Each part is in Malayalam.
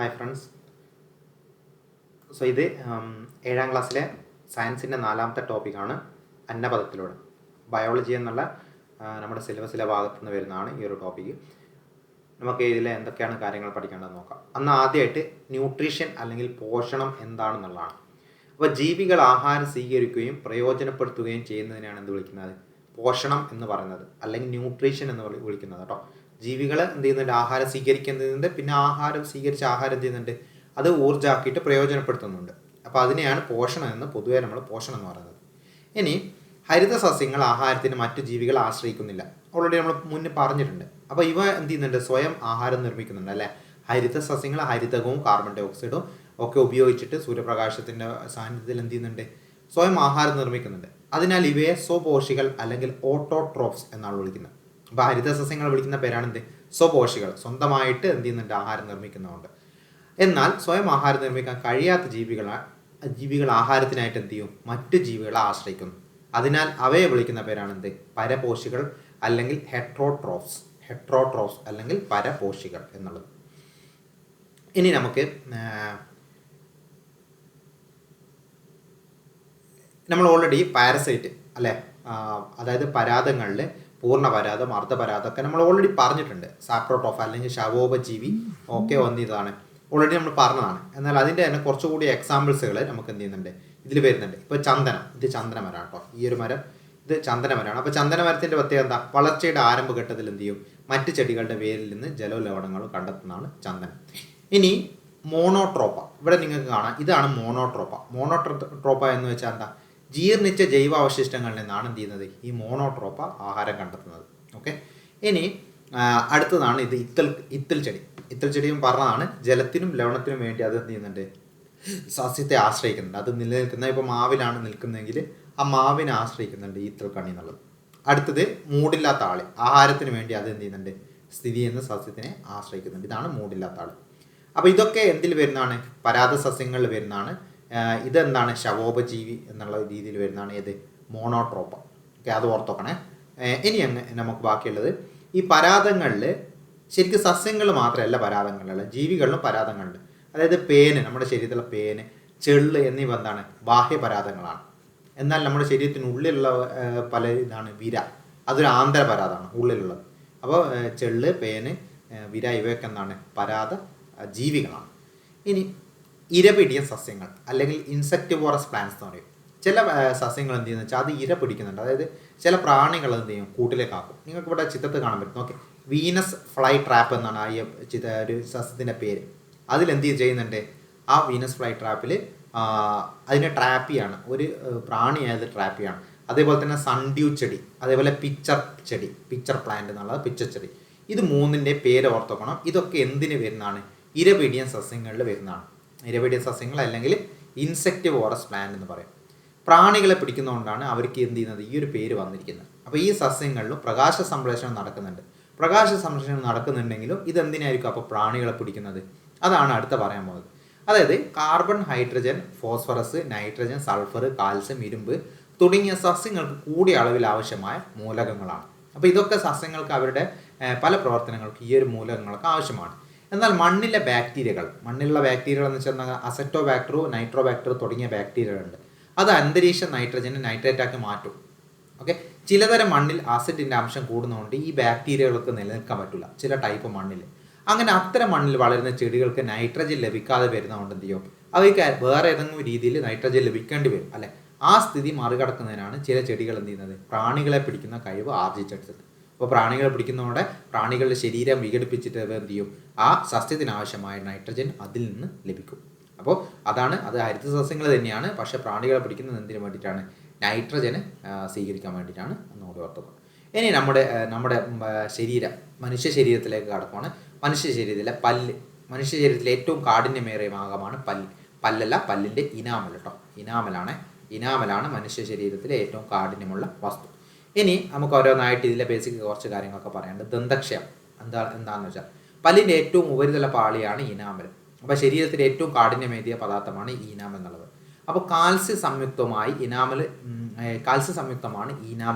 Hi friends. ഇത് 7ാം ക്ലാസ്സിലെ സയൻസിൻ്റെ 4ാമത്തെ ടോപ്പിക്കാണ് അന്നപദത്തിലൂടെ. ബയോളജി എന്നുള്ള നമ്മുടെ സിലബസിലെ ഭാഗത്തു നിന്ന് വരുന്നതാണ് ഈ ഒരു ടോപ്പിക്ക്. നമുക്ക് ഇതിൽ എന്തൊക്കെയാണ് കാര്യങ്ങൾ പഠിക്കേണ്ടതെന്ന് നോക്കാം. അന്ന് ആദ്യമായിട്ട് ന്യൂട്രീഷൻ അല്ലെങ്കിൽ പോഷണം എന്താണെന്നുള്ളതാണ്. അപ്പോൾ ജീവികൾ ആഹാരം സ്വീകരിക്കുകയും പ്രയോജനപ്പെടുത്തുകയും ചെയ്യുന്നതിനാണ് എന്ത് വിളിക്കുന്നത്? പോഷണം എന്ന് പറയുന്നത്, അല്ലെങ്കിൽ ന്യൂട്രീഷൻ എന്ന് വിളിക്കുന്നത് കേട്ടോ. ജീവികൾ എന്ത് ചെയ്യുന്നുണ്ട്? ആഹാരം സ്വീകരിക്കുന്നുണ്ട്. പിന്നെ ആഹാരം സ്വീകരിച്ച ആഹാരം എന്ത് ചെയ്യുന്നുണ്ട്? അത് ഊർജ്ജമാക്കിയിട്ട് പ്രയോജനപ്പെടുത്തുന്നുണ്ട്. അപ്പോൾ അതിനെയാണ് പോഷണം എന്ന് പൊതുവെ നമ്മൾ പോഷണം എന്ന് പറയുന്നത്. ഇനി ഹരിത സസ്യങ്ങൾ ആഹാരത്തിന് മറ്റു ജീവികൾ ആശ്രയിക്കുന്നില്ല. ഓൾറെഡി നമ്മൾ മുന്നേ പറഞ്ഞിട്ടുണ്ട്. അപ്പോൾ ഇവ എന്ത് ചെയ്യുന്നുണ്ട്? സ്വയം ആഹാരം നിർമ്മിക്കുന്നുണ്ട് അല്ലേ. ഹരിത സസ്യങ്ങൾ ഹരിതകവും കാർബൺ ഡൈ ഓക്സൈഡും ഒക്കെ ഉപയോഗിച്ചിട്ട് സൂര്യപ്രകാശത്തിൻ്റെ സാന്നിധ്യത്തിൽ എന്ത് ചെയ്യുന്നുണ്ട്? സ്വയം ആഹാരം നിർമ്മിക്കുന്നുണ്ട്. അതിനാൽ ഇവയെ സ്വപോഷികൾ അല്ലെങ്കിൽ ഓട്ടോട്രോപ്സ് എന്നാണ് വിളിക്കുന്നത്. അപ്പോൾ ഹരിത സസ്യങ്ങൾ വിളിക്കുന്ന പേരാണെന്ത്? സ്വപോഷികൾ. സ്വന്തമായിട്ട് എന്ത് ചെയ്യുന്നുണ്ട്? ആഹാരം നിർമ്മിക്കുന്നുണ്ട്. എന്നാൽ സ്വയം ആഹാരം നിർമ്മിക്കാൻ കഴിയാത്ത ജീവികൾ ആഹാരത്തിനായിട്ട് എന്ത് ചെയ്യും? മറ്റു ജീവികളെ ആശ്രയിക്കുന്നു. അതിനാൽ അവയെ വിളിക്കുന്ന പേരാണെന്ത്? പരപോഷികൾ അല്ലെങ്കിൽ ഹെട്രോട്രോപ്സ് അല്ലെങ്കിൽ പരപോഷികൾ എന്നുള്ളത്. ഇനി നമുക്ക് നമ്മൾ ഓൾറെഡി പാരസൈറ്റ് അല്ലേ, അതായത് പരാതങ്ങളിൽ പൂർണ്ണപരാതം, അർദ്ധപരാതം ഒക്കെ നമ്മൾ ഓൾറെഡി പറഞ്ഞിട്ടുണ്ട്. സാപ്രോട്രോഫ അല്ലെങ്കിൽ ശവോപജീവി ഒക്കെ വന്നതാണ്, ഓൾറെഡി നമ്മൾ പറഞ്ഞതാണ്. എന്നാൽ അതിൻ്റെ തന്നെ കുറച്ചുകൂടി എക്സാമ്പിൾസുകൾ നമുക്ക് എന്ത് ചെയ്യുന്നുണ്ട്? ഇതിൽ വരുന്നുണ്ട്. ഇപ്പോൾ ചന്ദനം, ഇത് ചന്ദനമരമാണ് കേട്ടോ. ഈ ഒരു മരം ഇത് ചന്ദനമരമാണ്. അപ്പോൾ ചന്ദനമരത്തിൻ്റെ പ്രത്യേകത എന്താ? വളർച്ചയുടെ ആരംഭഘട്ടത്തിൽ എന്ത് ചെയ്യും? മറ്റ് ചെടികളുടെ വേരിൽ നിന്ന് ജലവും ലവണങ്ങളും കണ്ടെത്തുന്നതാണ് ചന്ദനം. ഇനി മോണോട്രോപ്പ, ഇവിടെ നിങ്ങൾക്ക് കാണാം, ഇതാണ് മോണോട്രോപ്പ. മോണോട്രോപ്പ എന്ന് വെച്ചാൽ എന്താ? ജീർണിച്ച ജൈവാവശിഷ്ടങ്ങളിൽ നിന്നാണ് എന്ത് ചെയ്യുന്നത്? ഈ മോണോട്രോപ്പ ആഹാരം കണ്ടെത്തുന്നത്. ഓക്കെ. ഇനി അടുത്തതാണ് ഇത് ഇത്തൽ ചെടി. ഇത്തൽ ചെടിയും പറഞ്ഞതാണ്, ജലത്തിനും ലവണത്തിനും വേണ്ടി അത് എന്ത് ചെയ്യുന്നുണ്ട്? സസ്യത്തെ ആശ്രയിക്കുന്നുണ്ട്. അത് നിലനിൽക്കുന്ന, ഇപ്പോൾ മാവിലാണ് നിൽക്കുന്നതെങ്കിൽ ആ മാവിനെ ആശ്രയിക്കുന്നുണ്ട് ഈ ഇത്തൽ കണ്ണി എന്നുള്ളത്. അടുത്തത് മൂടില്ലാത്ത ആള്, ആഹാരത്തിന് വേണ്ടി അത് എന്ത് ചെയ്യുന്നുണ്ട്? സ്ഥിതി ചെയ്യുന്ന സസ്യത്തിനെ ആശ്രയിക്കുന്നുണ്ട്. ഇതാണ് മൂടില്ലാത്ത ആള്. അപ്പോൾ ഇതൊക്കെ എന്തിൽ വരുന്നതാണ്? പരാത സസ്യങ്ങളിൽ വരുന്നതാണ്. ഇതെന്താണ്? ശവോപജീവി എന്നുള്ള രീതിയിൽ വരുന്നതാണ്. ഏത്? മോണോട്രോപ്പ. ഓക്കെ, അത് ഓർത്തോക്കണേ. ഇനി നമുക്ക് ബാക്കിയുള്ളത് ഈ പരാതങ്ങളിൽ ശരിക്കും സസ്യങ്ങൾ മാത്രമല്ല പരാതങ്ങളുള്ള, ജീവികളിലും പരാതങ്ങളുണ്ട്. അതായത് പേന്, നമ്മുടെ ശരീരത്തിലെ പേന്, ചെള്ള് എന്നിവ എന്താണ്? ബാഹ്യപരാതങ്ങളാണ്. എന്നാൽ നമ്മുടെ ശരീരത്തിനുള്ളിലുള്ള പല ഇതാണ് വിര, അതൊരു ആന്തരപരാതമാണ്, ഉള്ളിലുള്ളത്. അപ്പോൾ ചെള്ള്, പേന്, വിര ഇവയൊക്കെ എന്താണ്? പരാത ജീവികളാണ്. ഇനി ഇരപിടിയ സസ്യങ്ങൾ അല്ലെങ്കിൽ ഇൻസെക്ടിവോറസ് പ്ലാന്റ്സ് എന്ന് പറയും. ചില സസ്യങ്ങൾ എന്ത് ചെയ്യുന്നത് വെച്ചാൽ അത് ഇര പിടിക്കുന്നുണ്ട്. അതായത് ചില പ്രാണികൾ എന്ത് ചെയ്യും? കൂട്ടിലേക്ക് ആക്കും. നിങ്ങൾക്ക് ഇവിടെ ചിത്രത്തിൽ കാണാൻ പറ്റും. ഓക്കെ, വീനസ് ഫ്ലൈ ട്രാപ്പ് എന്നാണ് ആ ഒരു സസ്യത്തിൻ്റെ പേര്. അതിലെന്ത് ചെയ്യുന്നുണ്ട്? ആ വീനസ് ഫ്ലൈ ട്രാപ്പിൽ അതിനെ ട്രാപ്പ് ചെയ്യാണ്, ഒരു പ്രാണിയായത് ട്രാപ്പ് ചെയ്യാണ്. അതേപോലെ തന്നെ സൺഡ്യൂ ചെടി, അതേപോലെ പിക്ചർ പ്ലാന്റ് എന്നുള്ളത് പിക്ചർ ചെടി. ഇത് മൂന്നിൻ്റെ പേര് ഓർത്തോക്കണം. ഇതൊക്കെ എന്തിന് വരുന്നതാണ്? ഇരപിടിയൻ സസ്യങ്ങളിൽ വരുന്നതാണ്. ഇരപിടിയൻ സസ്യങ്ങൾ അല്ലെങ്കിൽ ഇൻസെക്ടിവോറസ് പ്ലാന്റ് എന്ന് പറയും. പ്രാണികളെ പിടിക്കുന്നതുകൊണ്ടാണ് അവർക്ക് എന്ത് ചെയ്യുന്നത്? ഈ ഒരു പേര് വന്നിരിക്കുന്നത്. അപ്പോൾ ഈ സസ്യങ്ങളിലും പ്രകാശ സംശ്ലേഷണം നടക്കുന്നുണ്ട്. പ്രകാശ സംശ്ലേഷണം നടക്കുന്നുണ്ടെങ്കിലും ഇതെന്തിനായിരിക്കും അപ്പോൾ പ്രാണികളെ പിടിക്കുന്നത്? അതാണ് അടുത്ത പറയാൻ പോകുന്നത്. അതായത് carbon, hydrogen, phosphorus, nitrogen, sulphur, calcium, ഇരുമ്പ് തുടങ്ങിയ സസ്യങ്ങൾക്ക് കൂടിയ അളവിൽ ആവശ്യമായ മൂലകങ്ങളാണ്. അപ്പോൾ ഇതൊക്കെ സസ്യങ്ങൾക്ക് അവരുടെ പല പ്രവർത്തനങ്ങൾക്ക് ഈ ഒരു മൂലകങ്ങളൊക്കെ ആവശ്യമാണ്. എന്നാൽ മണ്ണിലുള്ള ബാക്ടീരിയകൾ എന്ന് വെച്ചാൽ അസറ്റോബാക്ടർ, നൈട്രോബാക്ടർ തുടങ്ങിയ ബാക്ടീരിയകളുണ്ട്. അത് അന്തരീക്ഷ നൈട്രജനെ നൈട്രേറ്റാക്കി മാറ്റും. ഓക്കെ, ചിലതരം മണ്ണിൽ ആസിഡിൻ്റെ അംശം കൂടുന്നതുകൊണ്ട് ഈ ബാക്ടീരിയകൾക്ക് നിലനിൽക്കാൻ പറ്റില്ല, ചില ടൈപ്പ് മണ്ണിൽ. അങ്ങനെ അത്തരം മണ്ണിൽ വളരുന്ന ചെടികൾക്ക് നൈട്രജൻ ലഭിക്കാതെ വരുന്നതുകൊണ്ട് എന്ത് ചെയ്യും? അവയ്ക്ക് വേറെ ഏതെങ്കിലും രീതിയിൽ നൈട്രജൻ ലഭിക്കേണ്ടി വരും അല്ലെ. ആ സ്ഥിതി മറികടക്കുന്നതിനാണ് ചില ചെടികൾ എന്ത് ചെയ്യുന്നത്? പ്രാണികളെ പിടിക്കുന്ന കഴിവ് ആർജിച്ചെടുത്തത്. അപ്പോൾ പ്രാണികളെ പിടിക്കുന്നതോടെ പ്രാണികളുടെ ശരീരം വിഘടിപ്പിച്ചിട്ട് എന്ത് ചെയ്യും? ആ സസ്യത്തിനാവശ്യമായ നൈട്രജൻ അതിൽ നിന്ന് ലഭിക്കും. അപ്പോൾ അത് ഹരിത സസ്യങ്ങൾ തന്നെയാണ്. പക്ഷേ പ്രാണികളെ പിടിക്കുന്നത് എന്തിനു വേണ്ടിയിട്ടാണ്? നൈട്രജന് സ്വീകരിക്കാൻ വേണ്ടിയിട്ടാണ് എന്നുകൂടി ഓർത്തുക. ഇനി നമ്മുടെ മനുഷ്യ ശരീരത്തിലേക്ക് കടക്കുവാണ്. മനുഷ്യ ശരീരത്തിലെ ഏറ്റവും കാഠിന്യമേറിയ ഭാഗമാണ് പല്ല്. പല്ലല്ല, പല്ലിൻ്റെ ഇനാമൽ കേട്ടോ. ഇനാമലാണ് മനുഷ്യ ശരീരത്തിലെ ഏറ്റവും കാഠിന്യമുള്ള വസ്തു. ഇനി നമുക്ക് ഓരോന്നായിട്ട് ഇതിലെ ബേസിക് കുറച്ച് കാര്യങ്ങളൊക്കെ പറയാനുണ്ട്. ദന്തക്ഷയം എന്താണെന്ന് വെച്ചാൽ പല്ലിൻ്റെ ഏറ്റവും ഉപരിതല പാളിയാണ് ഇനാമൽ. അപ്പോൾ ശരീരത്തിലെ ഏറ്റവും കാഠിന്യമേറിയ പദാർത്ഥമാണ് ഈനാമൽ എന്നുള്ളത്. അപ്പോൾ കാൽസ്യ സംയുക്തമാണ് ഈനാമൽ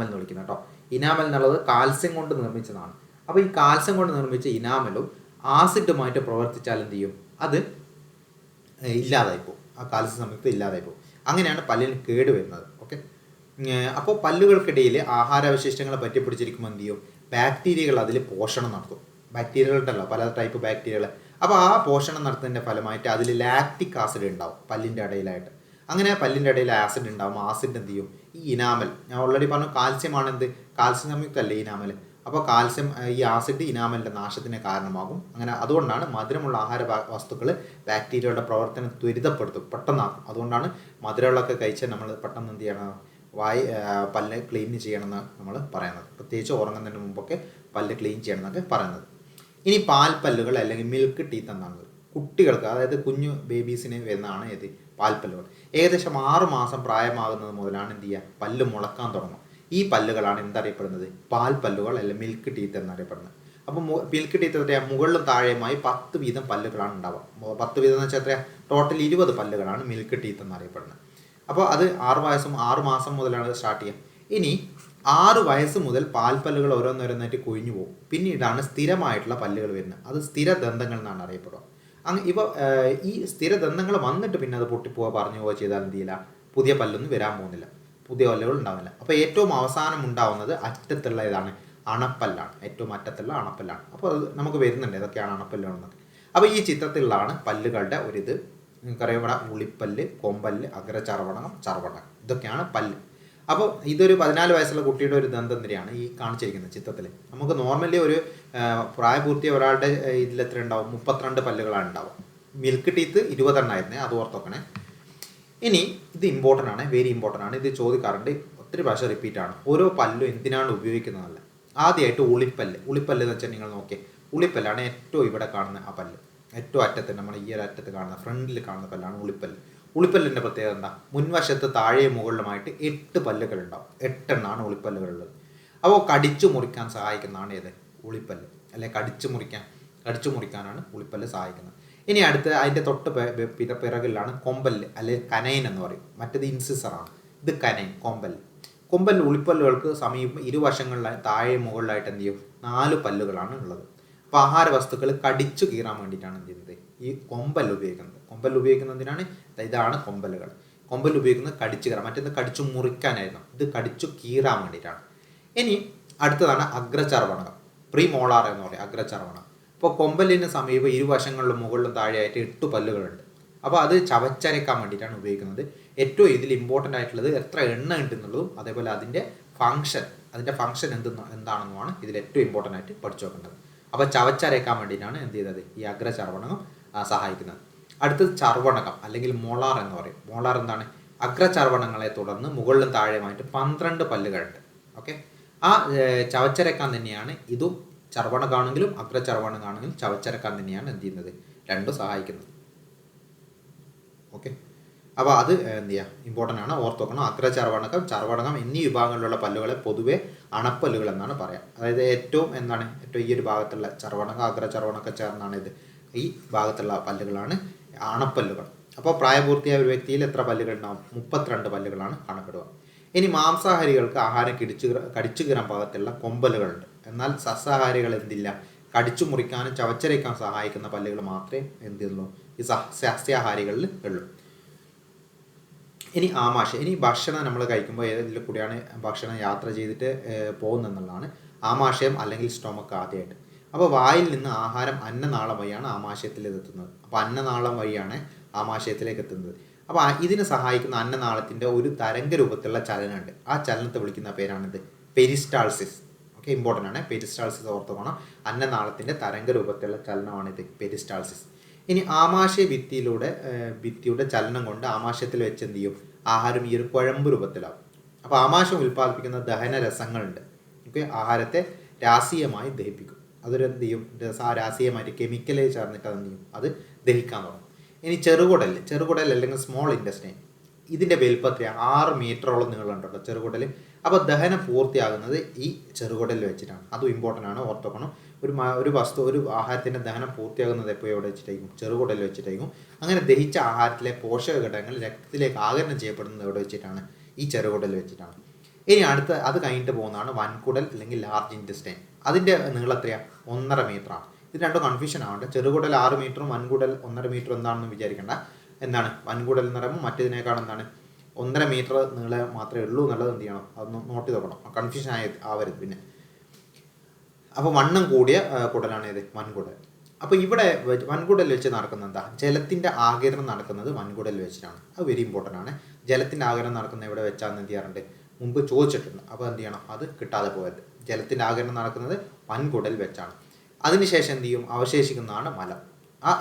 എന്ന് വിളിക്കുന്നത് കേട്ടോ. ഇനാമൽ എന്നുള്ളത് കാൽസ്യം കൊണ്ട് നിർമ്മിച്ചതാണ്. അപ്പോൾ ഈ കാൽസ്യം കൊണ്ട് നിർമ്മിച്ച ഇനാമലും ആസിഡുമായിട്ട് പ്രവർത്തിച്ചാൽ എന്ത് ചെയ്യും, അത് ഇല്ലാതായിപ്പോവും, ആ കാൽസ്യം സംയുക്തം ഇല്ലാതായിപ്പോവും. അങ്ങനെയാണ് പല്ലിന് കേട് വരുന്നത്. ഓക്കെ, അപ്പോൾ പല്ലുകൾക്കിടയിൽ ആഹാരാവശിഷ്ടങ്ങളെ പറ്റി പിടിച്ചിരിക്കുമ്പോൾ എന്ത് ചെയ്യും, ബാക്ടീരിയകൾ അതിൽ പോഷണം നടത്തും. ബാക്ടീരിയകളുണ്ടല്ലോ, പല ടൈപ്പ് ബാക്ടീരിയകൾ. അപ്പോൾ ആ പോഷണം നടത്തുന്നതിൻ്റെ ഫലമായിട്ട് അതിൽ ലാക്റ്റിക് ആസിഡ് ഉണ്ടാവും പല്ലിൻ്റെ ഇടയിലായിട്ട്. അങ്ങനെ പല്ലിൻ്റെ ഇടയിൽ ആസിഡ് ഉണ്ടാവും. ആസിഡ് എന്ത് ചെയ്യും, ഈ ഇനാമൽ, ഞാൻ ഓൾറെഡി പറഞ്ഞു കാൽസ്യമാണ് എന്ത്, കാൽസ്യം സംയുക്തമല്ലേ ഇനാമൽ. അപ്പോൾ കാൽസ്യം, ഈ ആസിഡ് ഇനാമലിൻ്റെ നാശത്തിന് കാരണമാകും. അങ്ങനെ അതുകൊണ്ടാണ് മധുരമുള്ള ആഹാര വസ്തുക്കൾ ബാക്ടീരിയയുടെ പ്രവർത്തനം ത്വരിതപ്പെടുത്തും, പെട്ടെന്നാക്കും. അതുകൊണ്ടാണ് മധുരമുള്ളതൊക്കെ കഴിച്ചാൽ നമ്മൾ പെട്ടെന്ന് എന്ത് ചെയ്യണം, പല്ല് ക്ലീൻ ചെയ്യണമെന്ന് നമ്മൾ പറയുന്നത്. പ്രത്യേകിച്ച് ഉറങ്ങുന്നതിന് മുമ്പൊക്കെ പല്ല് ക്ലീൻ ചെയ്യണം എന്നൊക്കെ പറയുന്നത്. ഇനി പാൽപ്പല്ലുകൾ അല്ലെങ്കിൽ മിൽക്ക് ടീത്ത് എന്നാണ് കുട്ടികൾക്ക്, അതായത് കുഞ്ഞു ബേബീസിന് വരുന്നതാണ് ഏത്, പാൽപ്പല്ലുകൾ. ഏകദേശം 6 മാസം പ്രായമാകുന്നത് മുതലാണ് എന്ത് ചെയ്യുക, പല്ല് മുളക്കാൻ തുടങ്ങും. ഈ പല്ലുകളാണ് എന്തറിയപ്പെടുന്നത്, പാൽപ്പല്ലുകൾ അല്ലെങ്കിൽ മിൽക്ക് ടീത്ത് എന്നറിയപ്പെടുന്നത്. അപ്പോൾ മിൽക്ക് ടീത്ത് എത്രയാ, മുകളിലും താഴെയുമായി 10 വീതം പല്ലുകളാണ് ഉണ്ടാവുക. 10 വീതം എന്ന് വെച്ചാൽ എത്രയാ, ടോട്ടൽ 20 പല്ലുകളാണ് മിൽക്ക് ടീത്ത് എന്നറിയപ്പെടുന്നത്. അപ്പോൾ അത് 6 മാസം മുതലാണ് സ്റ്റാർട്ട് ചെയ്യുക. ഇനി 6 വയസ്സ് മുതൽ പാൽപ്പല്ലുകൾ ഓരോന്നോരോന്നായിട്ട് കൊഴിഞ്ഞു പോകും. പിന്നീടാണ് സ്ഥിരമായിട്ടുള്ള പല്ലുകൾ വരുന്നത്. അത് സ്ഥിരദന്തങ്ങൾ എന്നാണ് അറിയപ്പെടുക. ഈ സ്ഥിരദന്തങ്ങൾ വന്നിട്ട് പിന്നെ അത് പൊട്ടിപ്പോവുക, പറഞ്ഞു പോവുക ചെയ്താൽ എന്ത് ചെയ്യില്ല, പുതിയ പല്ലൊന്നും വരാൻ പോകുന്നില്ല, പുതിയ പല്ലുകൾ ഉണ്ടാവില്ല. അപ്പോൾ ഏറ്റവും അവസാനം ഉണ്ടാവുന്നത് അറ്റത്തുള്ള ഇതാണ്, അണപ്പല്ലാണ്. ഏറ്റവും അറ്റത്തുള്ള അണപ്പല്ലാണ്. അപ്പോൾ അത് നമുക്ക് വരുന്നുണ്ട് ഇതൊക്കെയാണ് അണപ്പല്ലുകളെന്നൊക്കെ. അപ്പോൾ ഈ ചിത്രത്തിലുള്ളതാണ് പല്ലുകളുടെ ഒരിത്. നിങ്ങൾക്കറിയാം, ഇവിടെ ഉളിപ്പല്ല്, കൊമ്പല്ല്, അഗ്രചർവണകം, ചർവണകം, ഇതൊക്കെയാണ് പല്ല്. അപ്പോൾ ഇതൊരു 14 വയസ്സുള്ള കുട്ടിയുടെ ഒരു ദന്തനിരയാണ് ഈ കാണിച്ചിരിക്കുന്ന ചിത്രത്തിൽ. നമുക്ക് നോർമലി ഒരു പ്രായപൂർത്തിയ ഒരാളുടെ ഇതിൽ എത്ര ഉണ്ടാവും, 32 പല്ലുകളാണ് ഉണ്ടാവുക. മിൽക്ക് ടീത്ത് 20 എണ്ണമായിരുന്നേ, അത് ഓർത്തോക്കണേ. ഇനി ഇത് ഇമ്പോർട്ടൻ്റ് ആണ്, വെരി ഇമ്പോർട്ടൻ്റ് ആണ്. ഇത് ചോദിക്കാറുണ്ട്, ഒത്തിരി പ്രാവശ്യം റിപ്പീറ്റ് ആണ്. ഓരോ പല്ലും എന്തിനാണ് ഉപയോഗിക്കുന്നതല്ല. ആദ്യമായിട്ട് ഉളിപ്പല്ല്. ഉളിപ്പല്ല് എന്ന് വെച്ചാൽ നിങ്ങൾ നോക്കിയേ, ഉളിപ്പല്ലാണ് ഏറ്റവും ഇവിടെ കാണുന്ന ആ പല്ല്, ഏറ്റവും അറ്റത്ത്, നമ്മുടെ ഈ ഒരു അറ്റത്ത് കാണുന്ന ഫ്രണ്ടിൽ കാണുന്ന പല്ലാണ് ഉളിപ്പല്ല്. ഉളിപ്പല്ലിൻ്റെ പ്രത്യേകത എന്താ, മുൻവശത്ത് താഴെയും മുകളിലുമായിട്ട് 8 പല്ലുകൾ ഉണ്ടാവും. 8 എണ്ണമാണ് ഉളിപ്പല്ലുകളുള്ളത്. അപ്പോൾ കടിച്ചു മുറിക്കാൻ സഹായിക്കുന്നതാണ് ഏത്, ഉളിപ്പല്ല്. അല്ലെ കടിച്ചു മുറിക്കാനാണ് ഉളിപ്പല്ല് സഹായിക്കുന്നത്. ഇനി അടുത്ത് അതിൻ്റെ തൊട്ട് പിറകിലാണ് കൊമ്പല്ല്, അല്ലെ കനൈൻ എന്ന് പറയും. മറ്റേത് ഇൻസിസറാണ്, ഇത് കനൈൻ, കൊമ്പല്ല്. കൊമ്പല്ല് ഉളിപ്പല്ലുകൾക്ക് സമീപം ഇരുവശങ്ങളിലായി താഴെ മുകളിലായിട്ട് എന്ത് ചെയ്യും, 4 പല്ലുകളാണ് ഉള്ളത്. അപ്പോൾ ആഹാര വസ്തുക്കൾ കടിച്ചു കീറാൻ വേണ്ടിയിട്ടാണ് എന്ത് ചെയ്യുന്നത്, ഈ കൊമ്പല്ല് ഉപയോഗിക്കുന്നത്. കൊമ്പല്ല് ഉപയോഗിക്കുന്നതിനാണ്, ഇതാണ് കൊമ്പല്ലുകൾ. കൊമ്പല്ല് ഉപയോഗിക്കുന്നത് കടിച്ചു കീറാൻ, മറ്റേത് കടിച്ചു മുറിക്കാനായിരുന്നു, ഇത് കടിച്ചു കീറാൻ വേണ്ടിയിട്ടാണ്. ഇനി അടുത്തതാണ് അഗ്രചർവണകം, പ്രീ മോളാർ എന്ന് പറയും, അഗ്രചർവണകം. അപ്പോൾ കൊമ്പല്ലിന് സമീപം ഇരുവശങ്ങളിലും മുകളിലും താഴെയായിട്ട് 8 പല്ലുകളുണ്ട്. അപ്പോൾ അത് ചവച്ചരക്കാൻ വേണ്ടിയിട്ടാണ് ഉപയോഗിക്കുന്നത്. ഏറ്റവും ഇതിൽ ഇമ്പോർട്ടൻ്റ് ആയിട്ടുള്ളത് എത്ര എണ്ണ ഉണ്ടെന്നുള്ളതും അതേപോലെ അതിൻ്റെ ഫംഗ്ഷൻ എന്താണെന്നുമാണ് ഇതിൽ ഏറ്റവും ഇമ്പോർട്ടൻ്റ് ആയിട്ട് പഠിച്ചു വെക്കേണ്ടത്. അപ്പോൾ ചവച്ചരക്കാൻ വേണ്ടിയിട്ടാണ് എന്ത് ചെയ്തത്, ഈ അഗ്രചർവണകം സഹായിക്കുന്നത്. അടുത്തത് ചർവണകം അല്ലെങ്കിൽ മോളാർ എന്ന് പറയും. മോളാർ എന്താണ്, അഗ്രചർവണങ്ങളെ തുടർന്ന് മുകളിലും താഴെയുമായിട്ട് 12 പല്ലുകളുണ്ട്. ഓക്കെ, ആ ചവച്ചരക്കാൻ തന്നെയാണ് ഇതും. ചർവണകാണെങ്കിലും അഗ്രചർവണകാണെങ്കിലും ചവച്ചരക്കാൻ തന്നെയാണ് എന്ത് ചെയ്യുന്നത്, രണ്ടും സഹായിക്കുന്നത്. ഓക്കെ, അപ്പോൾ അത് എന്ത് ചെയ്യുക, ഇമ്പോർട്ടൻ്റ് ആണ്, ഓർത്തോക്കണം. അഗ്രചർവണകം, ചർവണകം എന്നീ വിഭാഗങ്ങളിലുള്ള പല്ലുകളെ പൊതുവെ അണപ്പല്ലുകൾ എന്നാണ് പറയാം. അതായത് ഏറ്റവും ഈ ഒരു ഭാഗത്തുള്ള ചർവണക, അഗ്രചർവണക ചേർന്നാണ് ഇത്, ഈ ഭാഗത്തുള്ള പല്ലുകളാണ് അണപ്പല്ലുകൾ. അപ്പോൾ പ്രായപൂർത്തിയായ ഒരു വ്യക്തിയിൽ എത്ര പല്ലുകൾ ഉണ്ടാവും, 32 പല്ലുകളാണ് കാണപ്പെടുക. ഇനി മാംസാഹാരികൾക്ക് ആഹാരം കടിച്ചു കീറാൻ പാകത്തുള്ള കൊമ്പലുകളുണ്ട്. എന്നാൽ സസ്യാഹാരികൾ എന്തില്ല, കടിച്ചു മുറിക്കാനും ചവച്ചരയ്ക്കാൻ സഹായിക്കുന്ന പല്ലുകൾ മാത്രമേ എന്തുള്ളൂ, ഈ സസ്യാഹാരികളിൽ ഉള്ളൂ. ഇനി ആമാശയം. ഇനി ഭക്ഷണം നമ്മൾ കഴിക്കുമ്പോൾ ഏതിൽ കൂടിയാണ് ഭക്ഷണം യാത്ര ചെയ്തിട്ട് പോകുന്നതെന്നുള്ളതാണ് ആമാശയം അല്ലെങ്കിൽ സ്റ്റൊമക്ക് ആദ്യമായിട്ട്. അപ്പോൾ വായിൽ നിന്ന് ആഹാരം അന്നനാളം വഴിയാണ് ആമാശയത്തിലേക്ക് എത്തുന്നത്. അപ്പോൾ അന്നനാളം വഴിയാണ് ആമാശയത്തിലേക്ക് എത്തുന്നത്. അപ്പോൾ ഇതിന് സഹായിക്കുന്ന അന്നനാളത്തിൻ്റെ ഒരു തരംഗ രൂപത്തിലുള്ള ചലനമുണ്ട്. ആ ചലനത്തെ വിളിക്കുന്ന പേരാണിത് പെരിസ്റ്റാൾസിസ്. ഓക്കെ, ഇമ്പോർട്ടൻ്റ് ആണ്, പെരിസ്റ്റാൾസിസ് ഓർത്തുകൊള്ളണം. അന്നനാളത്തിൻ്റെ തരംഗ രൂപത്തിലുള്ള ചലനമാണിത് പെരിസ്റ്റാൾസിസ്. ഇനി ആമാശയ ഭിത്തിയുടെ ചലനം കൊണ്ട് ആമാശയത്തിൽ വെച്ച് എന്ത് ചെയ്യും, ആഹാരം ഈ ഒരു കുഴമ്പ് രൂപത്തിലാവും. അപ്പോൾ ആമാശയം ഉൽപ്പാദിപ്പിക്കുന്ന ദഹനരസങ്ങളുണ്ട്. ഓക്കെ, ആഹാരത്തെ രാസീയമായി ദഹിപ്പിക്കും. അതൊരു എന്ത് ചെയ്യും, രാസീയമായിട്ട് കെമിക്കല് ചേർന്നിട്ട് അതെന്ത് ചെയ്യും, അത് ദഹിക്കാൻ തുടങ്ങും. ഇനി ചെറുകുടൽ അല്ലെങ്കിൽ സ്മോൾ ഇൻറ്റസ്റ്റൈൻ, ഇതിൻ്റെ വലുപ്പത്തിൽ 6 മീറ്ററോളം നീളമുണ്ടല്ലോ ചെറുകുടൽ. അപ്പോൾ ദഹനം പൂർത്തിയാകുന്നത് ഈ ചെറുകുടലിൽ വെച്ചിട്ടാണ്. അതും ഇമ്പോർട്ടൻ്റ് ആണ്, ഓർത്തോക്കണം. ഒരു ആഹാരത്തിൻ്റെ ദഹനം പൂർത്തിയാകുന്നത് എപ്പോൾ എവിടെ വെച്ചിട്ടായിരിക്കും, ചെറുകുടലിൽ വെച്ചിട്ടായിരിക്കും. അങ്ങനെ ദഹിച്ച ആഹാരത്തിലെ പോഷക ഘടകങ്ങൾ രക്തത്തിലേക്ക് ആഗിരണം ചെയ്യപ്പെടുന്നത് എവിടെ വെച്ചിട്ടാണ്, ഈ ചെറുകുടലിൽ വെച്ചിട്ടാണ്. ഇനി അത് കഴിഞ്ഞിട്ട് പോകുന്നതാണ് വൻകുടൽ അല്ലെങ്കിൽ ലാർജ് ഇൻറ്റസ്റ്റൈൻ. അതിൻ്റെ നീളം എത്രയാണ്, 1.5 മീറ്ററാണ്. ഇത് രണ്ടും കൺഫ്യൂഷൻ ആവണ്ട. ചെറുകുടൽ 6 മീറ്ററും വൻകുടൽ 1.5 മീറ്റർ എന്താണെന്ന് വിചാരിക്കേണ്ട. എന്താണ് വൻകുടൽ എന്ന് പറയുമ്പോൾ മറ്റേതിനേക്കാൾ എന്താണ് 1.5 മീറ്റർ നീളം മാത്രമേ ഉള്ളൂ എന്നുള്ളത് എന്ത് ചെയ്യണം, അതൊന്ന് നോട്ട് ചെയ്ത് നോക്കണം. കൺഫ്യൂഷൻ ആവരുത് പിന്നെ. അപ്പോൾ വണ്ണം കൂടിയ കുടലാണ് ഇത് വൻകുടൽ. അപ്പോൾ ഇവിടെ വൻകുടൽ വെച്ച് നടക്കുന്നത് എന്താ, ജലത്തിൻ്റെ ആഗിരണം നടക്കുന്നത് വൻകുടൽ വെച്ചിട്ടാണ്. അത് വെരി ഇമ്പോർട്ടൻ്റ് ആണ്. ജലത്തിൻ്റെ ആഗിരണം നടക്കുന്നത് എവിടെ വെച്ചാന്ന് എന്ത് ചെയ്യാറുണ്ട്, മുമ്പ് ചോദിച്ചിട്ടുണ്ട്. അപ്പോൾ എന്ത് ചെയ്യണം, അത് കിട്ടാതെ പോകരുത്. ജലത്തിൻ്റെ ആഗിരണം നടക്കുന്നത് വൻകുടൽ വെച്ചാണ്. അതിനുശേഷം എന്ത് ചെയ്യും, അവശേഷിക്കുന്നതാണ് മലം.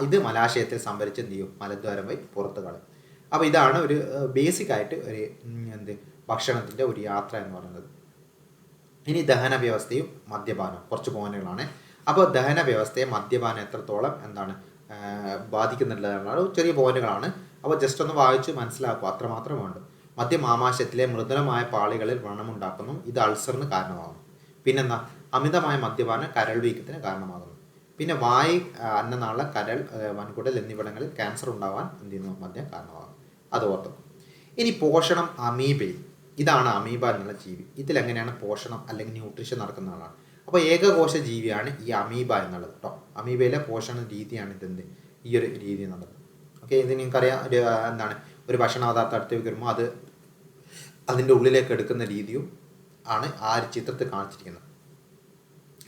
ഇത് മലാശയത്തിൽ സംഭരിച്ച് എന്ത് ചെയ്യും, മലദ്വാരം വഴി പുറത്ത് കളയും. അപ്പോൾ ഇതാണ് ഒരു ബേസിക്കായിട്ട് ഒരു ഭക്ഷണത്തിൻ്റെ ഒരു യാത്ര എന്ന് പറയുന്നത്. ഇനി ദഹന വ്യവസ്ഥയും മദ്യപാനവും കുറച്ച് പോയിന്റുകളാണ്. അപ്പോൾ ദഹന വ്യവസ്ഥയെ മദ്യപാനം എത്രത്തോളം ബാധിക്കുന്നുള്ളതാണ് ചെറിയ പോയിന്റുകളാണ്. അപ്പോൾ ജസ്റ്റ് ഒന്ന് വായിച്ച് മനസ്സിലാക്കുക, അത്രമാത്രം വേണ്ട. മദ്യം ആമാശയത്തിലെ മൃദുലമായ പാളികളിൽ വ്രണമുണ്ടാക്കുന്നു. ഇത് അൾസറിന് കാരണമാകുന്നു. പിന്നെന്താ, അമിതമായ മദ്യപാനം കരൾ വീക്കത്തിന് കാരണമാകുന്നു. പിന്നെ വായ്, അന്നനാള, കരൾ, വൻകുടൽ എന്നിവിടങ്ങളിൽ ക്യാൻസർ ഉണ്ടാവാൻ എന്ത് ചെയ്യുന്നു, മദ്യം കാരണമാകും. അത് ഓർത്തു. ഇനി പോഷണം അമീബയിൽ. ഇതാണ് അമീബ എന്നുള്ള ജീവി. ഇതിലെങ്ങനെയാണ് പോഷണം അല്ലെങ്കിൽ ന്യൂട്രീഷൻ നടക്കുന്ന ആളാണ്. അപ്പോൾ ഏകകോശ ജീവിയാണ് ഈ അമീബ എന്നുള്ളത് കേട്ടോ. അമീബയിലെ പോഷണ രീതിയാണ് ഈ ഒരു രീതി എന്നുള്ളത്. ഓക്കെ, ഇത് നിങ്ങൾക്കറിയാം. ഒരു ഭക്ഷണ പദാർത്ഥം അടുത്തേക്ക് വരുമ്പോൾ അതിൻ്റെ ഉള്ളിലേക്ക് എടുക്കുന്ന രീതിയും ആണ് ആ ഒരു ചിത്രത്തിൽ കാണിച്ചിരിക്കുന്നത്.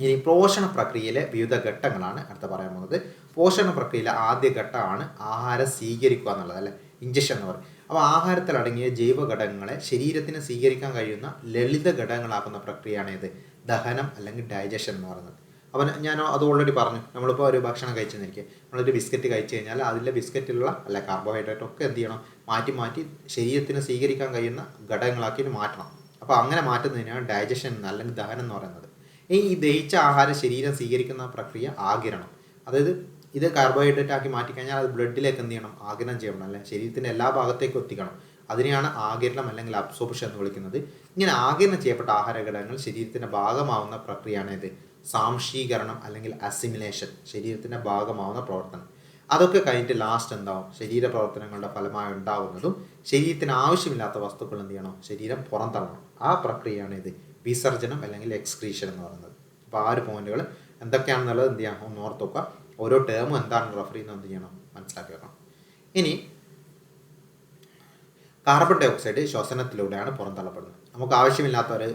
ഇനി പോഷണ പ്രക്രിയയിലെ വിവിധ ഘട്ടങ്ങളാണ് അടുത്ത പറയാൻ പോകുന്നത്. പോഷണ പ്രക്രിയയിലെ ആദ്യ ഘട്ടമാണ് ആഹാരം സ്വീകരിക്കുക എന്നുള്ളത്, അല്ലെ, ഇഞ്ചക്ഷൻ എന്ന് പറയും. അപ്പോൾ ആഹാരത്തിലടങ്ങിയ ജൈവ ഘടകങ്ങളെ ശരീരത്തിന് സ്വീകരിക്കാൻ കഴിയുന്ന ലളിത ഘടകങ്ങളാക്കുന്ന പ്രക്രിയയാണ് ഇത് ദഹനം അല്ലെങ്കിൽ ഡൈജഷൻ എന്ന് പറയുന്നത്. അപ്പം ഞാൻ അത് ഓൾറെഡി പറഞ്ഞു. നമ്മളിപ്പോൾ ഒരു ഭക്ഷണം കഴിച്ചെന്നിരിക്കുക, നമ്മളൊരു ബിസ്ക്കറ്റ് കഴിച്ചു കഴിഞ്ഞാൽ അതിലെ ബിസ്ക്കറ്റിലുള്ള കാർബോഹൈഡ്രേറ്റ് ഒക്കെ എന്ത് ചെയ്യണം, മാറ്റി ശരീരത്തിന് സ്വീകരിക്കാൻ കഴിയുന്ന ഘടകങ്ങളാക്കി മാറ്റണം. അപ്പോൾ അങ്ങനെ മാറ്റുന്നതിനാണ് ഡൈജഷൻ അല്ലെങ്കിൽ ദഹനം എന്ന് പറയുന്നത്. ഈ ദഹിച്ച ആഹാരം ശരീരം സ്വീകരിക്കുന്ന പ്രക്രിയ ആഗിരണം. അതായത് ഇത് കാർബോഹൈഡ്രേറ്റ് ആക്കി മാറ്റിക്കഴിഞ്ഞാൽ അത് ബ്ലഡിലേക്ക് എന്ത് ചെയ്യണം, ആഗിരണം ചെയ്യണം, അല്ലെ, ശരീരത്തിൻ്റെ എല്ലാ ഭാഗത്തേക്കും എത്തിക്കണം. അതിനെയാണ് ആഗിരണം അല്ലെങ്കിൽ അബ്സോർപ്ഷൻ എന്ന് വിളിക്കുന്നത്. ഇങ്ങനെ ആഗിരണം ചെയ്യപ്പെട്ട ആഹാര ഘടകങ്ങൾ ശരീരത്തിൻ്റെ ഭാഗമാവുന്ന പ്രക്രിയയാണ് ഇത് സാംശീകരണം അല്ലെങ്കിൽ അസിമിലേഷൻ, ശരീരത്തിൻ്റെ ഭാഗമാവുന്ന പ്രവർത്തനം. അതൊക്കെ കഴിഞ്ഞിട്ട് ലാസ്റ്റ് എന്താവും, ശരീര പ്രവർത്തനങ്ങളുടെ ഫലമായി ഉണ്ടാകുന്നതും ശരീരത്തിന് ആവശ്യമില്ലാത്ത വസ്തുക്കൾ എന്ത് ചെയ്യണം, ശരീരം പുറന്തള്ളണം. ആ പ്രക്രിയയാണ് ഇത് വിസർജനം അല്ലെങ്കിൽ എക്സ്ക്രീഷൻ എന്ന് പറയുന്നത്. അപ്പോൾ ആ ഒരു പോയിന്റുകൾ എന്തൊക്കെയാണെന്നുള്ളത് എന്ത് ചെയ്യാം, ഒന്ന് ഓർത്ത് നോക്കുക. ഓരോ ടേമും എന്താണെന്ന് റെഫർ ചെയ്യുന്നത് എന്ത് ചെയ്യണം, മനസ്സിലാക്കി വെക്കണം. ഇനി കാർബൺ ഡൈ ഓക്സൈഡ് ശ്വസനത്തിലൂടെയാണ് പുറന്തള്ളപ്പെടുന്നത്. നമുക്ക് ആവശ്യമില്ലാത്ത ഒരു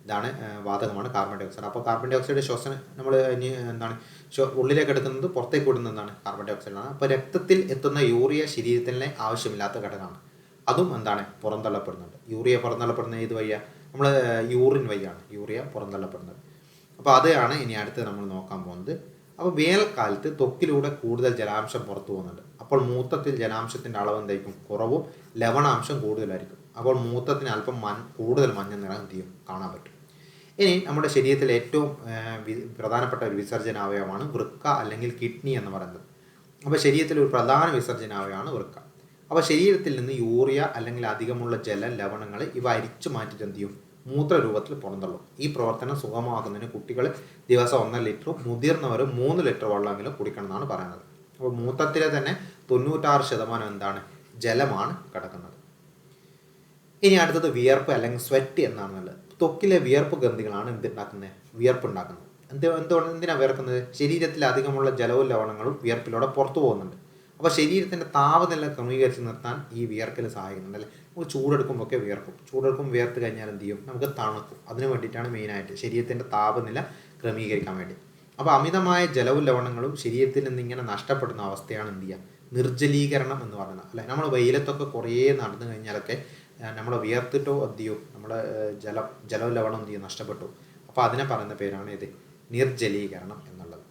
ഇതാണ് വാതകമാണ് കാർബൺ ഡൈ ഓക്സൈഡ്. അപ്പോൾ കാർബൺ ഡൈ ഓക്സൈഡ് ശ്വസനം നമ്മൾ ഉള്ളിലേക്ക് എടുക്കുന്നത്, പുറത്തേക്ക് വിടുന്നതാണ് കാർബൺ ഡൈ ഓക്സൈഡ് ആണ്. അപ്പോൾ രക്തത്തിൽ എത്തുന്ന യൂറിയ ശരീരത്തിലെ ആവശ്യമില്ലാത്ത ഘടകമാണ്. അതും പുറന്തള്ളപ്പെടുന്നുണ്ട്. യൂറിയ പുറന്തള്ളപ്പെടുന്നത് ഏത് വഴിയാണ്, നമ്മൾ യൂറിൻ വഴിയാണ് യൂറിയ പുറന്തള്ളപ്പെടുന്നത്. അപ്പോൾ അതാണ് ഇനി അടുത്ത് നമ്മൾ നോക്കാൻ പോകുന്നത്. അപ്പോൾ വേനൽക്കാലത്ത് ത്വക്കിലൂടെ കൂടുതൽ ജലാംശം പുറത്തു പോകുന്നുണ്ട്. അപ്പോൾ മൂത്രത്തിൽ ജലാംശത്തിൻ്റെ അളവ് എന്തായിരിക്കും, കുറവും ലവണാംശം കൂടുതലായിരിക്കും. അപ്പോൾ മൂത്രത്തിന് അല്പം കൂടുതൽ മഞ്ഞ നിറം എന്ത് ചെയ്യും, കാണാൻ പറ്റും. ഇനി നമ്മുടെ ശരീരത്തിലെ ഏറ്റവും പ്രധാനപ്പെട്ട ഒരു വിസർജനാവയവമാണ് വൃക്ക അല്ലെങ്കിൽ കിഡ്നി എന്ന് പറയുന്നത്. അപ്പോൾ ശരീരത്തിലെ ഒരു പ്രധാന വിസർജനാവയവമാണ് വൃക്ക. അപ്പോൾ ശരീരത്തിൽ നിന്ന് യൂറിയ അല്ലെങ്കിൽ അധികമുള്ള ജലം, ലവണങ്ങൾ ഇവ അരിച്ചു മാറ്റിയിട്ട് എന്ത് ചെയ്യും, മൂത്രരൂപത്തിൽ പുറന്തള്ളും. ഈ പ്രവർത്തനം സുഗമമാക്കുന്നതിന് കുട്ടികൾ ദിവസം 1.5 ലിറ്ററും മുതിർന്നവർ 3 ലിറ്റർ വെള്ളമെങ്കിലും കുടിക്കണം എന്നാണ് പറയുന്നത്. അപ്പോൾ മൂത്രത്തിലെ തന്നെ 96% എന്താണ്, ജലമാണ് കിടക്കുന്നത്. ഇനി അടുത്തത് വിയർപ്പ് അല്ലെങ്കിൽ സ്വെറ്റ് എന്നാണെന്നുള്ളത്. ത്വക്കിലെ വിയർപ്പ് ഗ്രന്ഥികളാണ് വിയർപ്പ് ഉണ്ടാക്കുന്നത്. എന്തിനാണ് വിയർക്കുന്നത്, ശരീരത്തിൽ അധികമുള്ള ജലവും ലവണങ്ങളും വിയർപ്പിലൂടെ പുറത്തു പോകുന്നുണ്ട്. അപ്പോൾ ശരീരത്തിൻ്റെ താപനില ക്രമീകരിച്ച് നിർത്താൻ ഈ വിയർക്കൽ സഹായിക്കുന്നുണ്ട്, അല്ലേ. നമുക്ക് ചൂടെടുക്കുമ്പോൾ ഒക്കെ ചൂടെടുക്കുമ്പോൾ വിയർത്ത് കഴിഞ്ഞാൽ എന്ത് ചെയ്യും, നമുക്ക് തണുക്കും. അതിന് വേണ്ടിയിട്ടാണ് മെയിനായിട്ട് ശരീരത്തിൻ്റെ താപനില ക്രമീകരിക്കാൻ വേണ്ടി. അപ്പോൾ അമിതമായ ജലവും ലവണങ്ങളും ശരീരത്തിൽ നിന്ന് ഇങ്ങനെ നഷ്ടപ്പെടുന്ന അവസ്ഥയാണ് എന്ത് ചെയ്യുക, നിർജ്ജലീകരണം എന്ന് പറയുന്നത്, അല്ലെ. നമ്മൾ വെയിലത്തൊക്കെ കുറേ നടന്നു കഴിഞ്ഞാലൊക്കെ നമ്മുടെ വിയർത്തിട്ടോ എന്ത് ചെയ്യും, നമ്മുടെ ജലവും ലവണം എന്ത് ചെയ്യും, നഷ്ടപ്പെട്ടു. അപ്പോൾ അതിനെ പറയുന്ന പേരാണ് ഇത് നിർജ്ജലീകരണം എന്നുള്ളത്.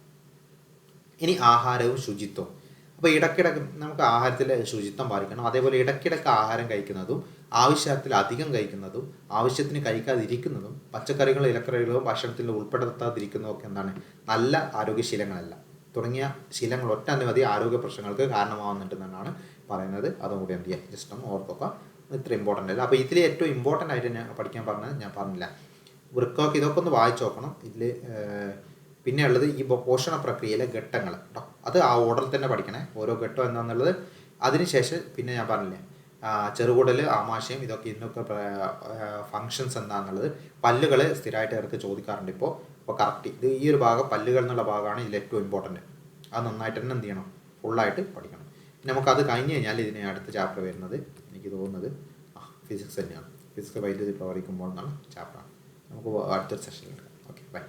ഇനി ആഹാരവും ശുചിത്വവും. അപ്പോൾ ഇടയ്ക്കിടയ്ക്ക് നമുക്ക് ആഹാരത്തിൽ ശുചിത്വം പാലിക്കണം. അതേപോലെ ഇടയ്ക്കിടയ്ക്ക് ആഹാരം കഴിക്കുന്നതും ആവശ്യത്തിൽ അധികം കഴിക്കുന്നതും ആവശ്യത്തിന് കഴിക്കാതിരിക്കുന്നതും പച്ചക്കറികളോ ഇലക്കറികളോ ഭക്ഷണത്തിൽ ഉൾപ്പെടുത്താതിരിക്കുന്നതൊക്കെ നല്ല ആരോഗ്യശീലങ്ങളല്ല. തുടങ്ങിയ ശീലങ്ങൾ ഒട്ടനവധി ആരോഗ്യ പ്രശ്നങ്ങൾക്ക് കാരണമാകുന്നുണ്ടെന്നാണ് പറയുന്നത്. അതും കൂടി എന്ത് ചെയ്യുക, ജസ്റ്റ് ഒന്ന് ഓർക്കുക. ഇത്ര ഇമ്പോർട്ടൻ്റ് അല്ല. അപ്പോൾ ഇതിൽ ഏറ്റവും ഇമ്പോർട്ടൻ്റ് ആയിട്ട് ഞാൻ പഠിക്കാൻ പറഞ്ഞത് ഞാൻ പറഞ്ഞില്ല. വൃക്കമൊക്കെ ഇതൊക്കെ ഒന്ന് വായിച്ചു നോക്കണം. ഇതിൽ പിന്നെ ഉള്ളത് ഈ പോഷണ പ്രക്രിയയിലെ ഘട്ടങ്ങൾ കേട്ടോ. അത് ആ ഓർഡറിൽ തന്നെ പഠിക്കണേ, ഓരോ ഘട്ടം എന്താണെന്നുള്ളത്. അതിനുശേഷം പിന്നെ ഞാൻ പറഞ്ഞില്ലേ, ചെറുകുടൽ, ആമാശയം, ഇതിനൊക്കെ ഫങ്ഷൻസ് എന്താണെന്നുള്ളത്. പല്ലുകൾ സ്ഥിരമായിട്ട് ഇവർക്ക് ചോദിക്കാറുണ്ട്. ഇപ്പോൾ അപ്പോൾ കറക്റ്റ് ഇത് ഈ ഒരു ഭാഗം പല്ലുകൾ എന്നുള്ള ഭാഗമാണ് ഇതിൽ ഏറ്റവും ഇമ്പോർട്ടൻറ്റ്. അത് നന്നായിട്ട് തന്നെ എന്ത് ചെയ്യണം, ഫുള്ളായിട്ട് പഠിക്കണം. നമുക്കത് കഴിഞ്ഞ് കഴിഞ്ഞാൽ ഇതിന് അടുത്ത ചാപ്റ്റർ വരുന്നത് എനിക്ക് തോന്നുന്നത് ഫിസിക്സ് തന്നെയാണ്. ഫിസിക്സ് വൈദ്യുതി പ്രവഹിക്കുമ്പോൾ എന്നാണ് ചാപ്റ്ററാണ്. നമുക്ക് അടുത്തൊരു സെഷനിൽ എടുക്കാം. Okay, by.